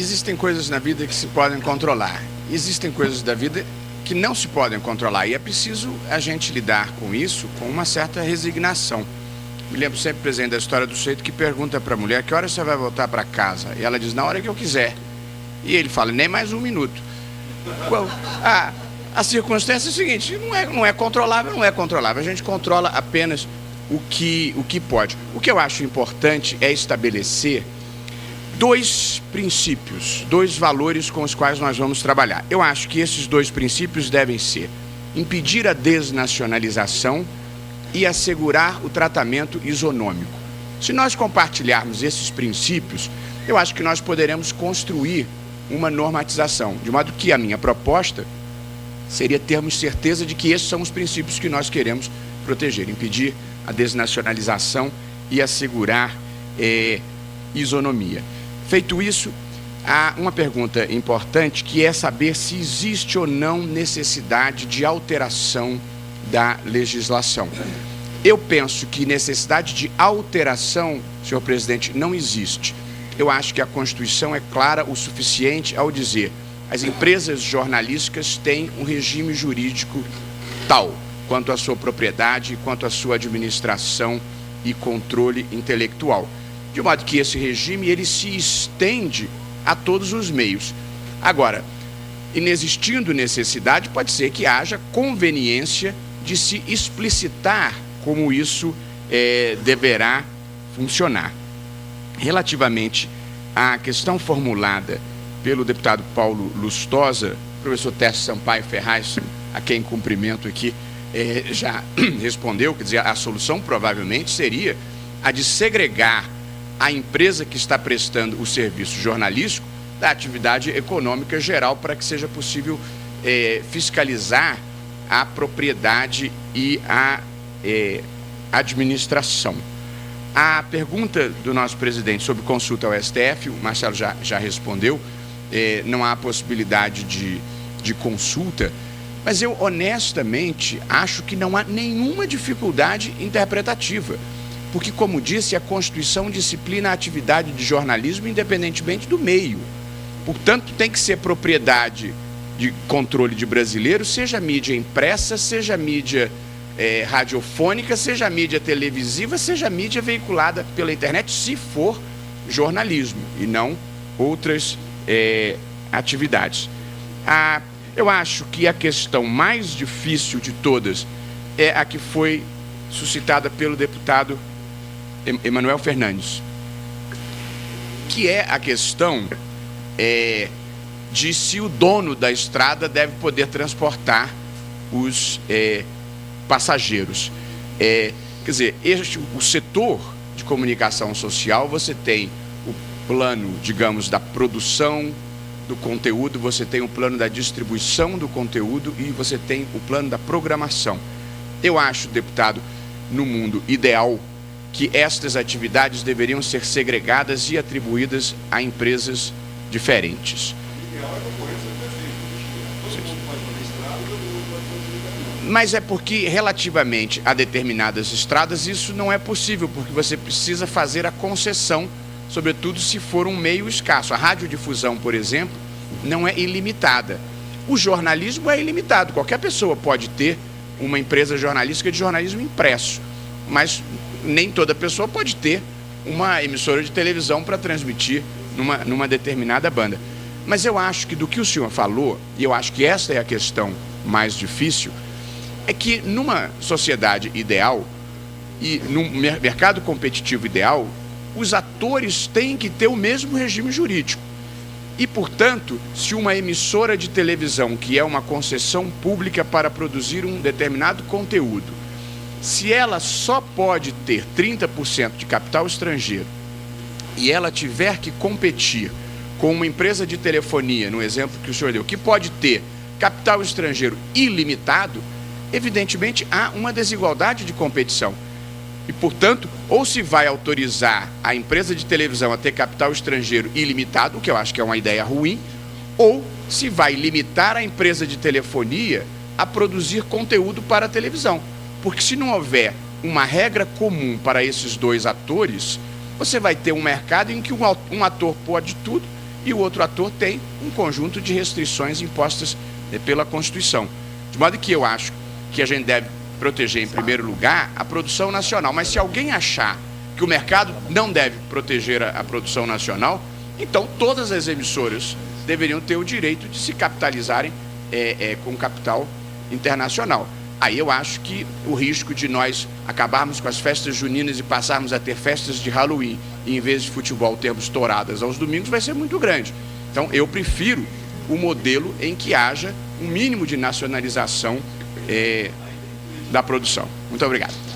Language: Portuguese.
Existem coisas na vida que se podem controlar. Existem coisas da vida que não se podem controlar. E é preciso a gente lidar com isso com uma certa resignação. Me lembro sempre, presente, da história do sujeito que pergunta para a mulher: que hora você vai voltar para casa? E ela diz: na hora que eu quiser. E ele fala: nem mais um minuto. A circunstância é a seguinte: não é controlável, não é controlável. A gente controla apenas o que pode. O que eu acho importante é estabelecer dois princípios, dois valores com os quais nós vamos trabalhar. Eu acho que esses dois princípios devem ser impedir a desnacionalização e assegurar o tratamento isonômico. Se nós compartilharmos esses princípios, eu acho que nós poderemos construir uma normatização, de modo que a minha proposta seria termos certeza de que esses são os princípios que nós queremos proteger: impedir a desnacionalização e assegurar isonomia. Feito isso, há uma pergunta importante, que é saber se existe ou não necessidade de alteração da legislação. Eu penso que necessidade de alteração, senhor presidente, não existe. Eu acho que a Constituição é clara o suficiente ao dizer: as empresas jornalísticas têm um regime jurídico tal, quanto à sua propriedade, quanto à sua administração e controle intelectual. De modo que esse regime ele se estende a todos os meios. Agora, inexistindo necessidade, pode ser que haja conveniência de se explicitar como isso deverá funcionar. Relativamente à questão formulada pelo deputado Paulo Lustosa, professor Tércio Sampaio Ferraz, a quem cumprimento aqui, já respondeu. Quer dizer, a solução provavelmente seria a de segregar a empresa que está prestando o serviço jornalístico da atividade econômica geral, para que seja possível fiscalizar a propriedade e a administração. A pergunta do nosso presidente sobre consulta ao STF, o Marcelo já respondeu. Não há possibilidade de consulta, mas eu honestamente acho que não há nenhuma dificuldade interpretativa, porque, como disse, a Constituição disciplina a atividade de jornalismo independentemente do meio. Portanto, tem que ser propriedade de controle de brasileiros, seja mídia impressa, seja mídia radiofônica, seja mídia televisiva, seja mídia veiculada pela internet, se for jornalismo e não outras atividades. Eu acho que a questão mais difícil de todas é a que foi suscitada pelo deputado Emanuel Fernandes, que é a questão de se o dono da estrada deve poder transportar os passageiros. Quer dizer, o setor de comunicação social, você tem o plano, digamos, da produção do conteúdo, você tem o plano da distribuição do conteúdo e você tem o plano da programação. Eu acho, deputado, no mundo ideal, que estas atividades deveriam ser segregadas e atribuídas a empresas diferentes. Mas é porque, relativamente a determinadas estradas, isso não é possível, porque você precisa fazer a concessão, sobretudo se for um meio escasso. A radiodifusão, por exemplo, não é ilimitada. O jornalismo é ilimitado. Qualquer pessoa pode ter uma empresa jornalística de jornalismo impresso, mas nem toda pessoa pode ter uma emissora de televisão para transmitir numa determinada banda. Mas eu acho que do que o senhor falou, e eu acho que esta é a questão mais difícil, é que numa sociedade ideal e num mercado competitivo ideal, os atores têm que ter o mesmo regime jurídico. E, portanto, se uma emissora de televisão, que é uma concessão pública para produzir um determinado conteúdo, se ela só pode ter 30% de capital estrangeiro e ela tiver que competir com uma empresa de telefonia, no exemplo que o senhor deu, que pode ter capital estrangeiro ilimitado, evidentemente há uma desigualdade de competição. E, portanto, ou se vai autorizar a empresa de televisão a ter capital estrangeiro ilimitado, o que eu acho que é uma ideia ruim, ou se vai limitar a empresa de telefonia a produzir conteúdo para a televisão. Porque se não houver uma regra comum para esses dois atores, você vai ter um mercado em que um ator pode tudo e o outro ator tem um conjunto de restrições impostas pela Constituição. De modo que eu acho que a gente deve proteger, em primeiro lugar, a produção nacional. Mas se alguém achar que o mercado não deve proteger a produção nacional, então todas as emissoras deveriam ter o direito de se capitalizarem com capital internacional. Aí eu acho que o risco de nós acabarmos com as festas juninas e passarmos a ter festas de Halloween e, em vez de futebol, termos touradas aos domingos, vai ser muito grande. Então, eu prefiro o modelo em que haja um mínimo de nacionalização da produção. Muito obrigado.